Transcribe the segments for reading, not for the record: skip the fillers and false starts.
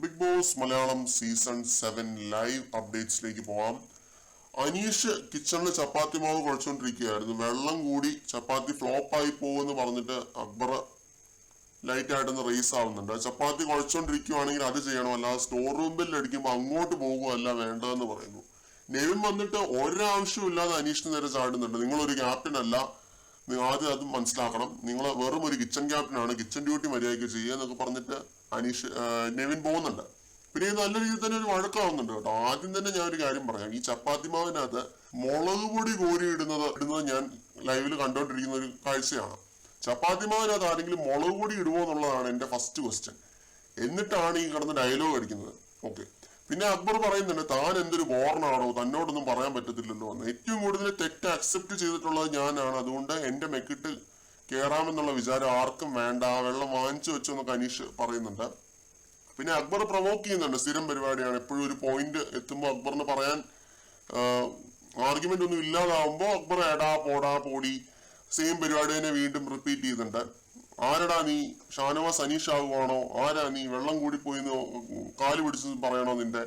Big boss Malayalam season 7 live അപ്ഡേറ്റ്സിലേക്ക് പോവാം. അനീഷ് കിച്ചണിൽ ചപ്പാത്തി മാവ് കുഴച്ചുകൊണ്ടിരിക്കുകയായിരുന്നു. വെള്ളം കൂടി ചപ്പാത്തി ഫ്ലോപ്പായി പോകുമെന്ന് പറഞ്ഞിട്ട് അക്ബർ ലൈറ്റ് ആയിട്ടൊന്ന് റേസ് ആവുന്നുണ്ട്. ചപ്പാത്തി കുഴച്ചുകൊണ്ടിരിക്കുകയാണെങ്കിൽ അത് ചെയ്യണം, അല്ലാതെ സ്റ്റോർ റൂമിൽ അടിക്കുമ്പോൾ അങ്ങോട്ട് പോകുകയല്ല വേണ്ടതെന്ന് പറയുന്നു. നെവിൻ വന്നിട്ട് ഒരാവശ്യമില്ലാതെ അനീഷിന് നേരെ ചാടുന്നുണ്ട്. നിങ്ങളൊരു ക്യാപ്റ്റൻ അല്ല, നിങ്ങൾ ആദ്യം അത് മനസ്സിലാക്കണം. നിങ്ങൾ വെറും ഒരു കിച്ചൺ ക്യാപ്റ്റനാണ്, കിച്ചൺ ഡ്യൂട്ടി മര്യാദയ്ക്ക് ചെയ്യുക എന്നൊക്കെ പറഞ്ഞിട്ട് നെവിൻ പോകുന്നുണ്ട്. പിന്നെ ഇത് നല്ല രീതിയിൽ തന്നെ ഒരു വഴക്കാവുന്നുണ്ട് കേട്ടോ. ആദ്യം തന്നെ ഞാൻ ഒരു കാര്യം പറയാം. ഈ ചപ്പാത്തി മാവിനകത്ത് മുളക് പൊടി കോരി ഇടുന്നത് ഞാൻ ലൈവിൽ കണ്ടോണ്ടിരിക്കുന്ന ഒരു കാഴ്ചയാണ്. ചപ്പാത്തി മാവിനകത്ത് ആരെങ്കിലും മുളക് പൊടി ഇടുമോ എന്നുള്ളതാണ് എന്റെ ഫസ്റ്റ് ക്വസ്റ്റ്യൻ. എന്നിട്ടാണ് ഈ കിടന്ന് ഡയലോഗ് അടിക്കുന്നത്. ഓക്കെ, പിന്നെ അക്ബർ പറയുന്നുണ്ട് താൻ എന്തൊരു ബോർണാണോ, തന്നോടൊന്നും പറയാൻ പറ്റത്തില്ലല്ലോ എന്ന്. ഏറ്റവും കൂടുതൽ തെറ്റ് അക്സെപ്റ്റ് ചെയ്തിട്ടുള്ളത് ഞാനാണ്, അതുകൊണ്ട് എന്റെ മെക്കിട്ട് കയറാമെന്നുള്ള വിചാരം ആർക്കും വേണ്ട, വെള്ളം വാങ്ങിച്ചു വെച്ചു എന്നൊക്കെ അനീഷ് പറയുന്നുണ്ട്. പിന്നെ അക്ബർ പ്രൊവോക്ക് ചെയ്യുന്നുണ്ട്. സ്ഥിരം പരിപാടിയാണ്, എപ്പോഴും ഒരു പോയിന്റ് എത്തുമ്പോൾ അക്ബറിന് പറയാൻ ആർഗ്യുമെന്റ് ഒന്നും ഇല്ലാതാവുമ്പോൾ അക്ബർ എടാ പോടാ പോടി സെയിം പരിപാടി തന്നെ വീണ്ടും റിപ്പീറ്റ് ചെയ്യുന്നുണ്ട്. ആരടാ നീ, ഷാനവാസ് അനീഷ് ആകുവാണോ, ആരാ നീ, വെള്ളം കൂടിപ്പോയി കാല് പിടിച്ച് പറയണോ നിന്റെ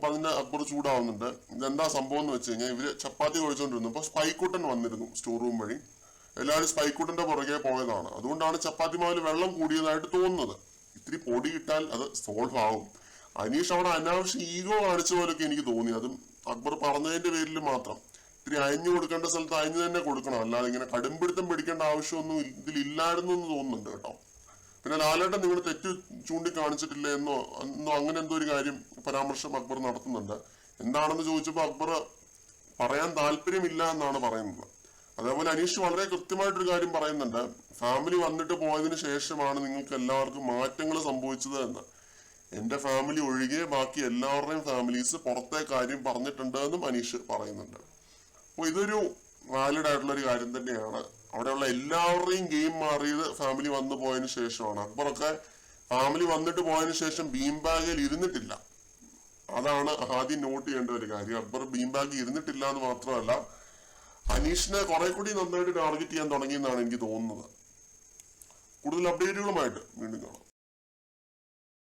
പറഞ്ഞ അക്ബർ ചൂടാവുന്നുണ്ട്. ഇതെന്താ സംഭവം എന്ന് വെച്ച് കഴിഞ്ഞാൽ ഇവര് ചപ്പാത്തി കഴിച്ചുകൊണ്ടിരുന്നു. അപ്പൊ സ്പൈക്കുട്ടൻ വന്നിരുന്നു സ്റ്റോർ റൂം വഴി. എല്ലാവരും സ്പൈക്കുട്ടന്റെ പുറകെ പോയതാണ്. അതുകൊണ്ടാണ് ചപ്പാത്തി മാവിൽ വെള്ളം കൂടിയതായിട്ട് തോന്നുന്നത്. ഇത്തിരി പൊടി ഇട്ടാൽ അത് സോൾവ് ആവും. അനീഷ് അവിടെ അനാവശ്യ ഈഗോ കാണിച്ച പോലൊക്കെ എനിക്ക് തോന്നി. അതും അക്ബർ പറഞ്ഞതിന്റെ പേരിൽ മാത്രം. ഇത്തിരി അയഞ്ഞു കൊടുക്കേണ്ട സ്ഥലത്ത് അയഞ്ഞു തന്നെ കൊടുക്കണം, അല്ലാതെ ഇങ്ങനെ കടുംപിടുത്തം പിടിക്കേണ്ട ആവശ്യമൊന്നും ഇതിലില്ലായിരുന്നു എന്ന് തോന്നുന്നുണ്ട് കേട്ടോ. പിന്നെ ലാലേട്ടൻ നിങ്ങൾ തെറ്റ് ചൂണ്ടിക്കാണിച്ചിട്ടില്ല എന്നോ അങ്ങനെ എന്തോ ഒരു കാര്യം പരാമർശം അക്ബർ നടത്തുന്നുണ്ട്. എന്താണെന്ന് ചോദിച്ചപ്പോൾ അക്ബർ പറയാൻ താല്പര്യമില്ല എന്നാണ് പറയുന്നത്. അതേപോലെ അനീഷ് വളരെ കൃത്യമായിട്ടൊരു കാര്യം പറയുന്നുണ്ട്. ഫാമിലി വന്നിട്ട് പോയതിനു ശേഷമാണ് നിങ്ങൾക്ക് എല്ലാവർക്കും മാറ്റങ്ങൾ സംഭവിച്ചത് എന്ന്. എന്റെ ഫാമിലി ഒഴികെ ബാക്കി എല്ലാവരുടെയും ഫാമിലീസ് പുറത്തെ കാര്യം പറഞ്ഞിട്ടുണ്ട് എന്നും അനീഷ് പറയുന്നുണ്ട്. അപ്പോൾ ഇതൊരു വാലിഡ് ആയിട്ടുള്ള ഒരു കാര്യം തന്നെയാണ്. അവിടെയുള്ള എല്ലാവരുടെയും ഗെയിം മാറിയത് ഫാമിലി വന്നു പോയതിനു ശേഷമാണ്. അക്ബറൊക്കെ ഫാമിലി വന്നിട്ട് പോയതിനു ശേഷം ബീം ബാഗിൽ ഇരുന്നിട്ടില്ല. അതാണ് ആദ്യം നോട്ട് ചെയ്യേണ്ട ഒരു കാര്യം. അക്ബർ ബീം ബാഗ് ഇരുന്നിട്ടില്ല എന്ന് മാത്രമല്ല, അനീഷിനെ കുറെ കൂടി നന്നായിട്ട് ടാർഗറ്റ് ചെയ്യാൻ തുടങ്ങിയെന്നാണ് എനിക്ക് തോന്നുന്നത്. കൂടുതൽ അപ്ഡേറ്റുകളുമായിട്ട് വീണ്ടും കാണാം.